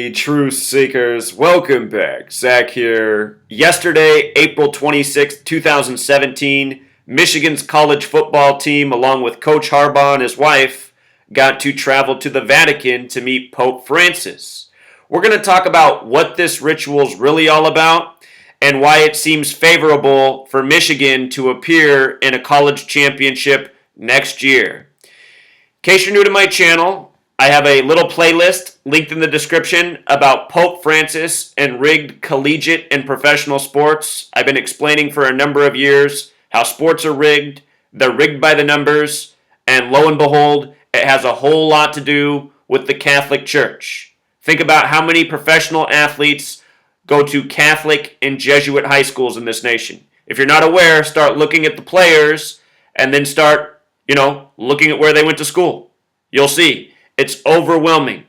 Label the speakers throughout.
Speaker 1: everybody, truth seekers. Welcome back. Zach here. Yesterday, April 26, 2017, Michigan's college football team, along with Coach Harbaugh and his wife, got to travel to the Vatican to meet Pope Francis. We're going to talk about what this ritual is really all about and why it seems favorable for Michigan to appear in a college championship next year. In case you're new to my channel, I have a little playlist linked in the description about Pope Francis and rigged collegiate and professional sports. I've been explaining for a number of years how sports are rigged, they're rigged by the numbers, and lo and behold, it has a whole lot to do with the Catholic Church. Think about how many professional athletes go to Catholic and Jesuit high schools in this nation. If you're not aware, start looking at the players and then start, looking at where they went to school. You'll see. It's overwhelming.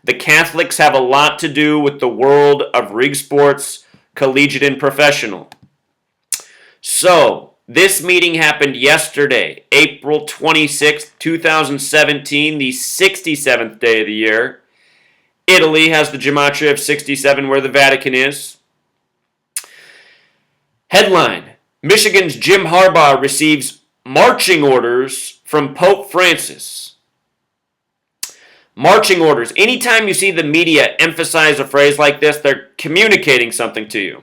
Speaker 1: The Catholics have a lot to do with the world of rigged sports, collegiate and professional. So, this meeting happened yesterday, April 26, 2017, the 67th day of the year. Italy has the gematria of 67 where the Vatican is. Headline, Michigan's Jim Harbaugh receives marching orders from Pope Francis. Marching orders. Anytime you see the media emphasize a phrase like this, they're communicating something to you.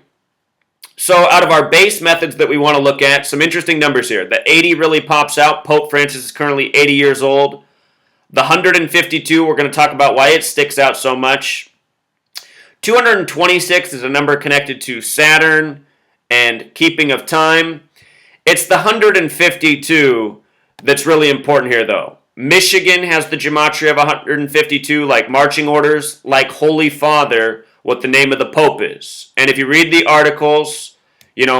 Speaker 1: So out of our base methods that we want to look at, some interesting numbers here. The 80 really pops out. Pope Francis is currently 80 years old. The 152, we're going to talk about why it sticks out so much. 226 is a number connected to Saturn and keeping of time. It's the 152 that's really important here, though. Michigan has the gematria of 152, like marching orders, like Holy Father, what the name of the Pope is. And if you read the articles, Jim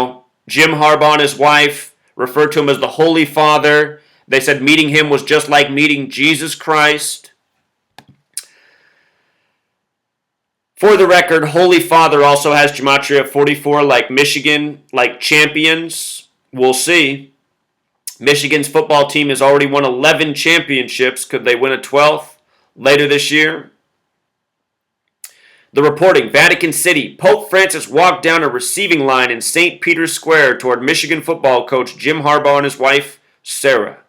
Speaker 1: Harbaugh and his wife referred to him as the Holy Father. They said meeting him was just like meeting Jesus Christ. For the record, Holy Father also has gematria of 44, like Michigan, like champions. We'll see. Michigan's football team has already won 11 championships. Could they win a 12th later this year? The reporting, Vatican City, Pope Francis walked down a receiving line in St. Peter's Square toward Michigan football coach Jim Harbaugh and his wife, Sarah.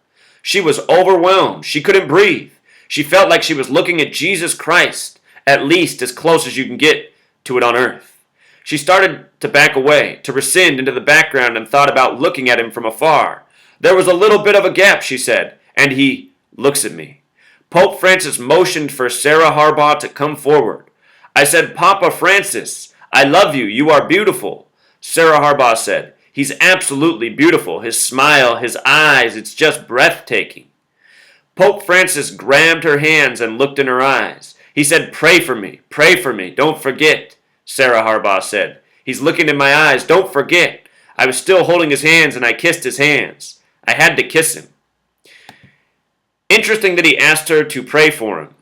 Speaker 1: She was overwhelmed. She couldn't breathe. She felt like she was looking at Jesus Christ, at least as close as you can get to it on earth. She started to back away, to rescind into the background, and thought about looking at him from afar. There was a little bit of a gap, she said, and he looks at me. Pope Francis motioned for Sarah Harbaugh to come forward. I said, Papa Francis, I love you. You are beautiful. Sarah Harbaugh said, he's absolutely beautiful. His smile, his eyes, it's just breathtaking. Pope Francis grabbed her hands and looked in her eyes. He said, pray for me, don't forget, Sarah Harbaugh said. He's looking in my eyes, don't forget. I was still holding his hands and I kissed his hands. I had to kiss him. Interesting that he asked her to pray for him.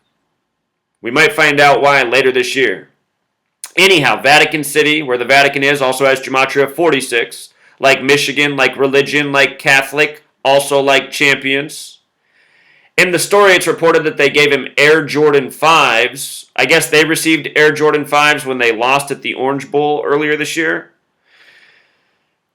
Speaker 1: We might find out why later this year. Anyhow, Vatican City, where the Vatican is, also has gematria of 46. Like Michigan, like religion, like Catholic, also like champions. In the story, it's reported that they gave him Air Jordan 5s. I guess they received Air Jordan 5s when they lost at the Orange Bowl earlier this year.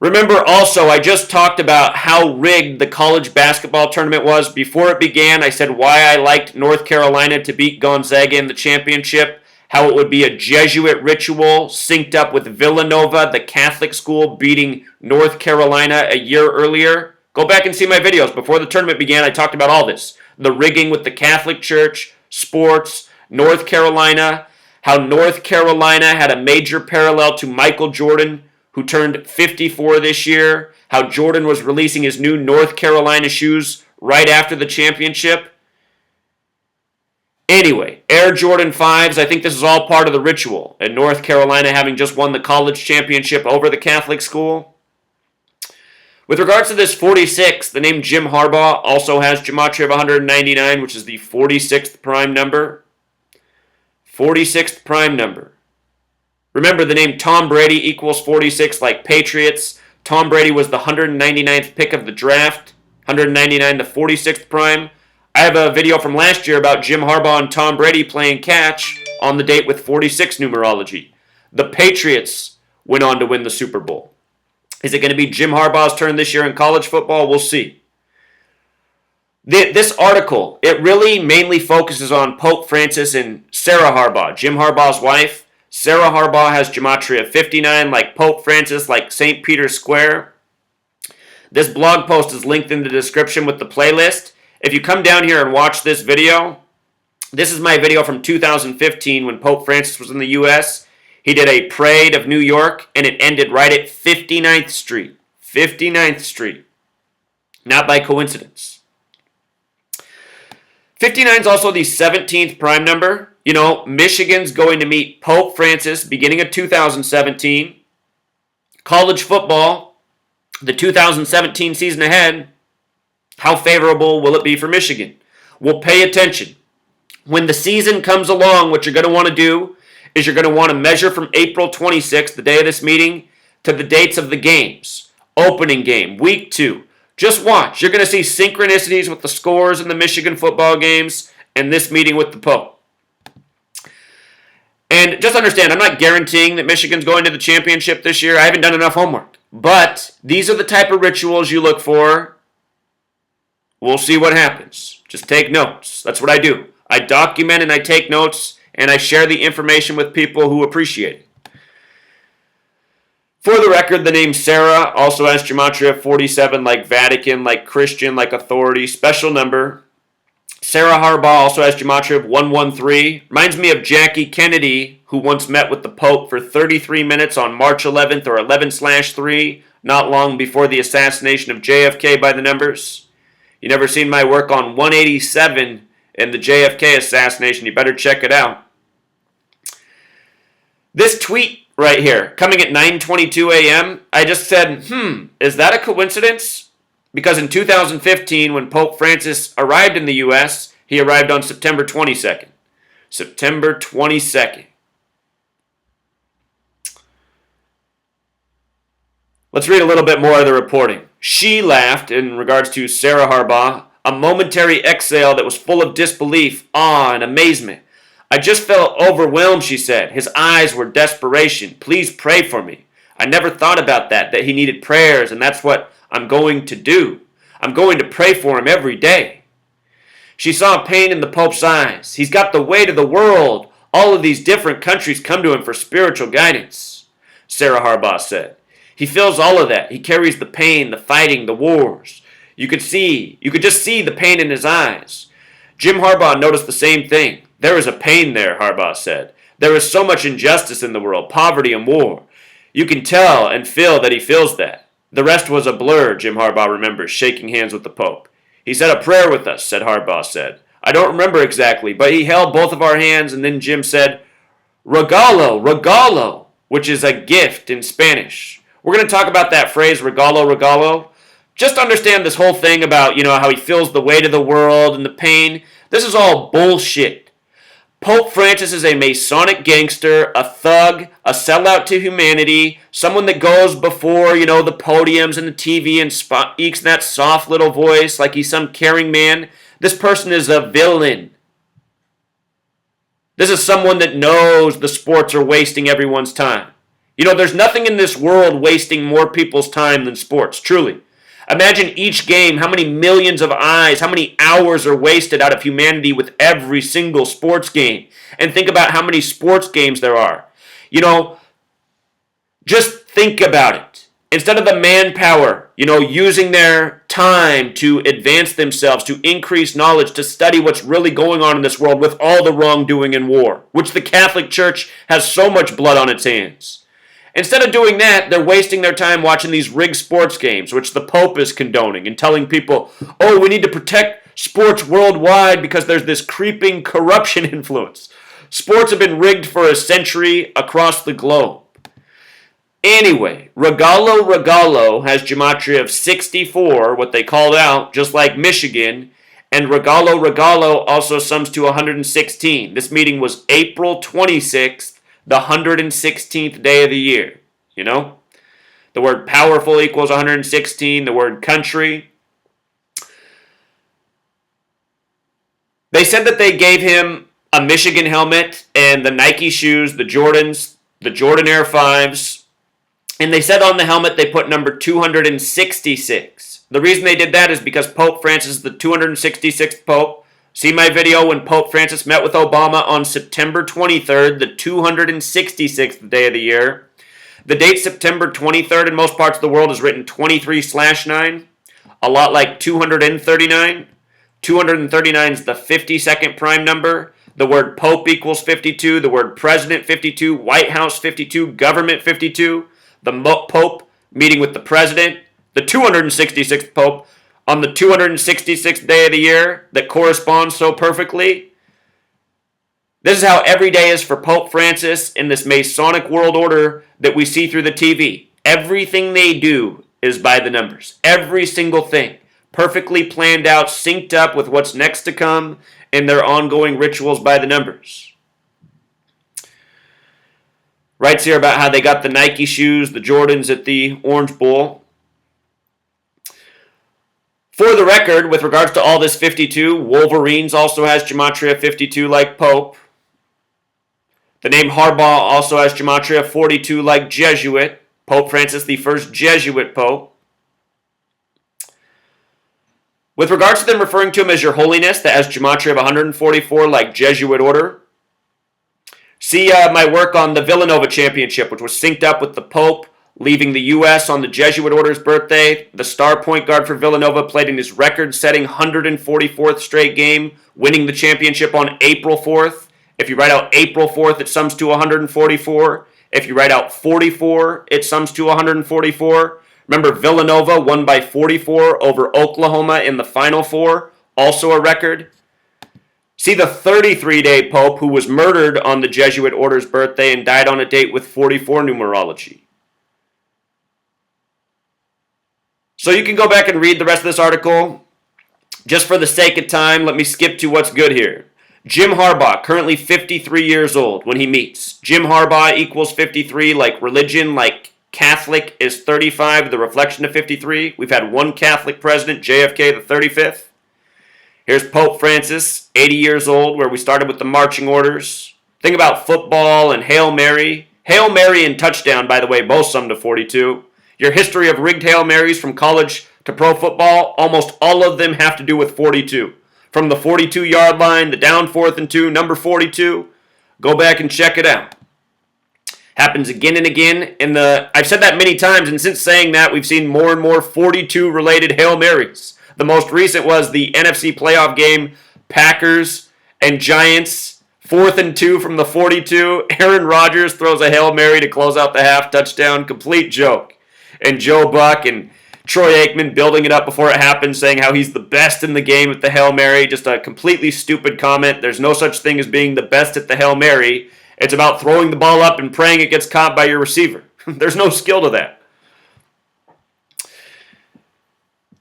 Speaker 1: Remember also, I just talked about how rigged the college basketball tournament was. Before it began, I said why I liked North Carolina to beat Gonzaga in the championship, how it would be a Jesuit ritual synced up with Villanova, the Catholic school, beating North Carolina a year earlier. Go back and see my videos. Before the tournament began, I talked about all this. The rigging with the Catholic Church, sports, North Carolina, how North Carolina had a major parallel to Michael Jordan, who turned 54 this year, how Jordan was releasing his new North Carolina shoes right after the championship. Anyway, Air Jordan 5s, I think this is all part of the ritual, and North Carolina having just won the college championship over the Catholic school. With regards to this 46, the name Jim Harbaugh also has gematria of 199, which is the 46th prime number. 46th prime number. Remember, the name Tom Brady equals 46 like Patriots. Tom Brady was the 199th pick of the draft. 199 to 46th prime. I have a video from last year about Jim Harbaugh and Tom Brady playing catch. on the date with 46 numerology. The Patriots went on to win the Super Bowl. Is it going to be Jim Harbaugh's turn this year in college football? We'll see. This article, it really mainly focuses on Pope Francis and Sarah Harbaugh, Jim Harbaugh's wife. Sarah Harbaugh has gematria 59, like Pope Francis, like St. Peter's Square. This blog post is linked in the description with the playlist. If you come down here and watch this video, this is my video from 2015 when Pope Francis was in the U.S. He did a parade of New York, and it ended right at 59th Street. 59th Street. Not by coincidence. 59 is also the 17th prime number. You know, Michigan's going to meet Pope Francis beginning of 2017. College football, the 2017 season ahead, how favorable will it be for Michigan? Well, pay attention. When the season comes along, what you're going to want to do is you're going to want to measure from April 26th, the day of this meeting, to the dates of the games. Opening game, week 2. Just watch. You're going to see synchronicities with the scores in the Michigan football games and this meeting with the Pope. And just understand, I'm not guaranteeing that Michigan's going to the championship this year. I haven't done enough homework. But these are the type of rituals you look for. We'll see what happens. Just take notes. That's what I do. I document and I take notes, and I share the information with people who appreciate it. For the record, the name Sarah also has gematria 47, like Vatican, like Christian, like authority, special number. Sarah Harbaugh also has gematria of 113. Reminds me of Jackie Kennedy, who once met with the Pope for 33 minutes on March 11th or 11/3, not long before the assassination of JFK by the numbers. You never seen my work on 187 and the JFK assassination, you better check it out. This tweet right here, coming at 9:22 a.m., I just said, is that a coincidence? Because in 2015, when Pope Francis arrived in the U.S., he arrived on September 22nd. September 22nd. Let's read a little bit more of the reporting. She laughed, in regards to Sarah Harbaugh, a momentary exhale that was full of disbelief, awe, and amazement. I just felt overwhelmed, she said. His eyes were desperation. Please pray for me. I never thought about that he needed prayers, and that's what I'm going to do. I'm going to pray for him every day. She saw pain in the Pope's eyes. He's got the weight of the world. All of these different countries come to him for spiritual guidance, Sarah Harbaugh said. He feels all of that. He carries the pain, the fighting, the wars. You could just see the pain in his eyes. Jim Harbaugh noticed the same thing. There is a pain there, Harbaugh said. There is so much injustice in the world, poverty and war. You can tell and feel that he feels that. The rest was a blur, Jim Harbaugh remembers, shaking hands with the Pope. He said a prayer with us, said Harbaugh said. I don't remember exactly, but he held both of our hands, and then Jim said, regalo, regalo, which is a gift in Spanish. We're going to talk about that phrase, regalo, regalo. Just understand this whole thing about, how he feels the weight of the world and the pain. This is all bullshit. Pope Francis is a Masonic gangster, a thug, a sellout to humanity, someone that goes before, the podiums and the TV and speaks in that soft little voice like he's some caring man. This person is a villain. This is someone that knows the sports are wasting everyone's time. There's nothing in this world wasting more people's time than sports, truly. Imagine each game, how many millions of eyes, how many hours are wasted out of humanity with every single sports game. And think about how many sports games there are. Just think about it. Instead of the manpower, using their time to advance themselves, to increase knowledge, to study what's really going on in this world with all the wrongdoing in war, which the Catholic Church has so much blood on its hands. Instead of doing that, they're wasting their time watching these rigged sports games, which the Pope is condoning, and telling people, we need to protect sports worldwide because there's this creeping corruption influence. Sports have been rigged for a century across the globe. Anyway, regalo has gematria of 64, what they called out, just like Michigan, and regalo also sums to 116. This meeting was April 26th. The 116th day of the year, The word powerful equals 116, the word country. They said that they gave him a Michigan helmet, and the Nike shoes, the Jordans, the Jordan Air 5s. And they said on the helmet they put number 266. The reason they did that is because Pope Francis is the 266th Pope. See my video when Pope Francis met with Obama on September 23rd, the 266th day of the year. The date September 23rd in most parts of the world is written 23/9, a lot like 239. 239 is the 52nd prime number. The word Pope equals 52. The word President 52. White House 52. Government 52. The Pope meeting with the President. The 266th Pope on the 266th day of the year that corresponds so perfectly. This is how every day is for Pope Francis in this Masonic world order that we see through the TV. Everything they do is by the numbers. Every single thing. Perfectly planned out, synced up with what's next to come in their ongoing rituals by the numbers. Writes here about how they got the Nike shoes, the Jordans at the Orange Bowl. For the record, with regards to all this 52, Wolverines also has Gematria 52 like Pope. The name Harbaugh also has Gematria 42 like Jesuit. Pope Francis, the first Jesuit Pope. With regards to them referring to him as Your Holiness, that has Gematria of 144 like Jesuit order. See my work on the Villanova Championship, which was synced up with the Pope leaving the U.S. on the Jesuit order's birthday. The star point guard for Villanova played in his record-setting 144th straight game, winning the championship on April 4th. If you write out April 4th, it sums to 144. If you write out 44, it sums to 144. Remember, Villanova won by 44 over Oklahoma in the Final Four, also a record. See the 33-day Pope who was murdered on the Jesuit order's birthday and died on a date with 44 numerology. So you can go back and read the rest of this article. Just for the sake of time, let me skip to what's good here. Jim Harbaugh, currently 53 years old when he meets. Jim Harbaugh equals 53 like religion, like Catholic is 35, the reflection of 53. We've had one Catholic president, JFK, the 35th. Here's Pope Francis, 80 years old, where we started with the marching orders. Think about football and Hail Mary. Hail Mary and touchdown, by the way, both sum to 42. Your history of rigged Hail Marys from college to pro football, almost all of them have to do with 42. From the 42-yard line, the down 4th and 2, number 42. Go back and check it out. Happens again and again. I've said that many times, and since saying that, we've seen more and more 42-related Hail Marys. The most recent was the NFC playoff game, Packers and Giants, 4th and 2 from the 42. Aaron Rodgers throws a Hail Mary to close out the half touchdown. Complete joke. And Joe Buck and Troy Aikman building it up before it happened, saying how he's the best in the game at the Hail Mary. Just a completely stupid comment. There's no such thing as being the best at the Hail Mary. It's about throwing the ball up and praying it gets caught by your receiver. There's no skill to that.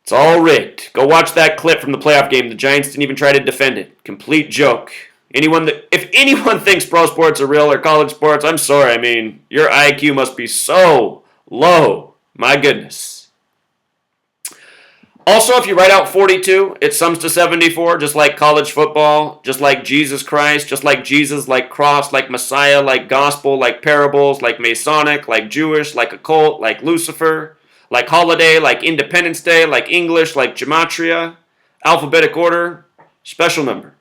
Speaker 1: It's all rigged. Go watch that clip from the playoff game. The Giants didn't even try to defend it. Complete joke. If anyone thinks pro sports are real or college sports, I'm sorry. I mean, your IQ must be so low. My goodness. Also, if you write out 42, it sums to 74, just like college football, just like Jesus Christ, just like Jesus, like cross, like Messiah, like gospel, like parables, like Masonic, like Jewish, like occult, like Lucifer, like holiday, like Independence Day, like English, like Gematria, alphabetic order, special number.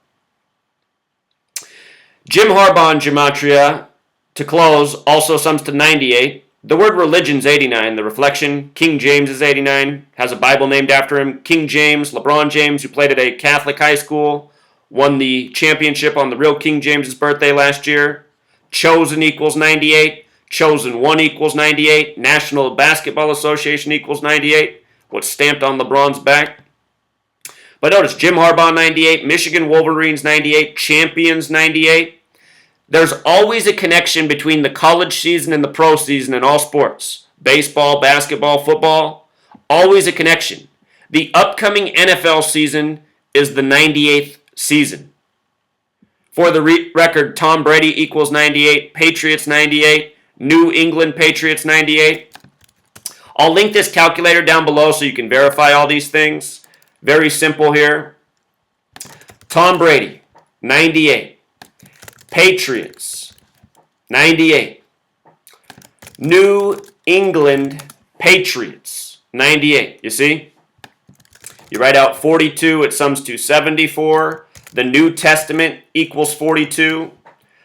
Speaker 1: Jim Harbaugh in Gematria, to close, also sums to 98. The word religion's 89. The reflection, King James is 89, has a Bible named after him. King James, LeBron James, who played at a Catholic high school, won the championship on the real King James's birthday last year. Chosen equals 98. Chosen 1 equals 98. National Basketball Association equals 98. What's stamped on LeBron's back. But notice, Jim Harbaugh 98, Michigan Wolverines 98, Champions 98. There's always a connection between the college season and the pro season in all sports. Baseball, basketball, football. Always a connection. The upcoming NFL season is the 98th season. For the record, Tom Brady equals 98, Patriots 98, New England Patriots 98. I'll link this calculator down below so you can verify all these things. Very simple here. Tom Brady, 98. Patriots, 98. New England Patriots, 98. You see? You write out 42, it sums to 74. The New Testament equals 42.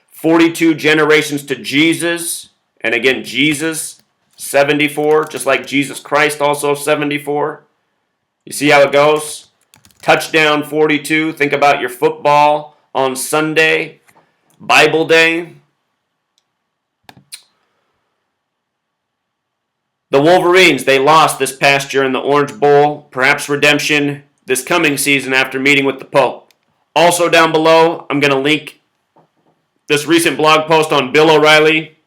Speaker 1: 42 generations to Jesus. And again, Jesus, 74. Just like Jesus Christ, also 74. You see how it goes? Touchdown 42. Think about your football on Sunday. Bible Day. The Wolverines, they lost this past year in the Orange Bowl. Perhaps redemption this coming season after meeting with the Pope. Also down below, I'm going to link this recent blog post on Bill O'Reilly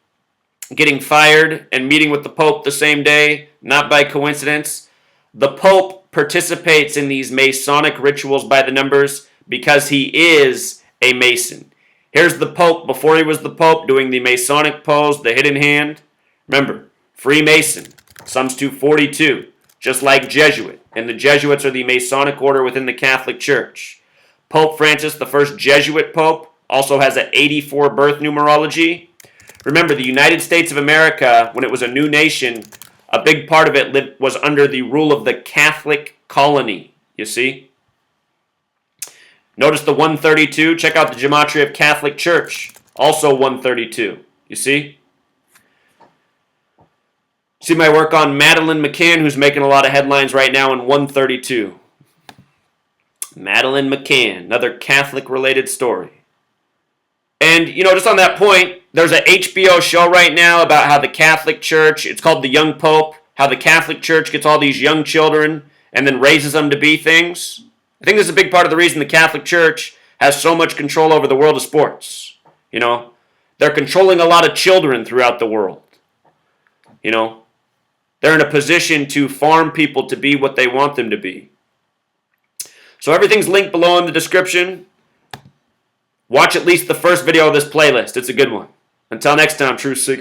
Speaker 1: getting fired and meeting with the Pope the same day, not by coincidence. The Pope participates in these Masonic rituals by the numbers because he is a Mason. Here's the Pope before he was the Pope doing the Masonic pose, the hidden hand. Remember, Freemason, sums to 42, just like Jesuit. And the Jesuits are the Masonic order within the Catholic Church. Pope Francis, the first Jesuit Pope, also has an 84 birth numerology. Remember, the United States of America, when it was a new nation, a big part of it was under the rule of the Catholic colony, you see? Notice the 132. Check out the gematria of Catholic Church. Also 132. You see? See my work on Madeleine McCann, who's making a lot of headlines right now in 132. Madeleine McCann, another Catholic-related story. And, just on that point, there's an HBO show right now about how the Catholic Church, it's called The Young Pope, how the Catholic Church gets all these young children and then raises them to be things. I think this is a big part of the reason the Catholic Church has so much control over the world of sports. They're controlling a lot of children throughout the world. They're in a position to farm people to be what they want them to be. So everything's linked below in the description. Watch at least the first video of this playlist. It's a good one. Until next time, True Seekers.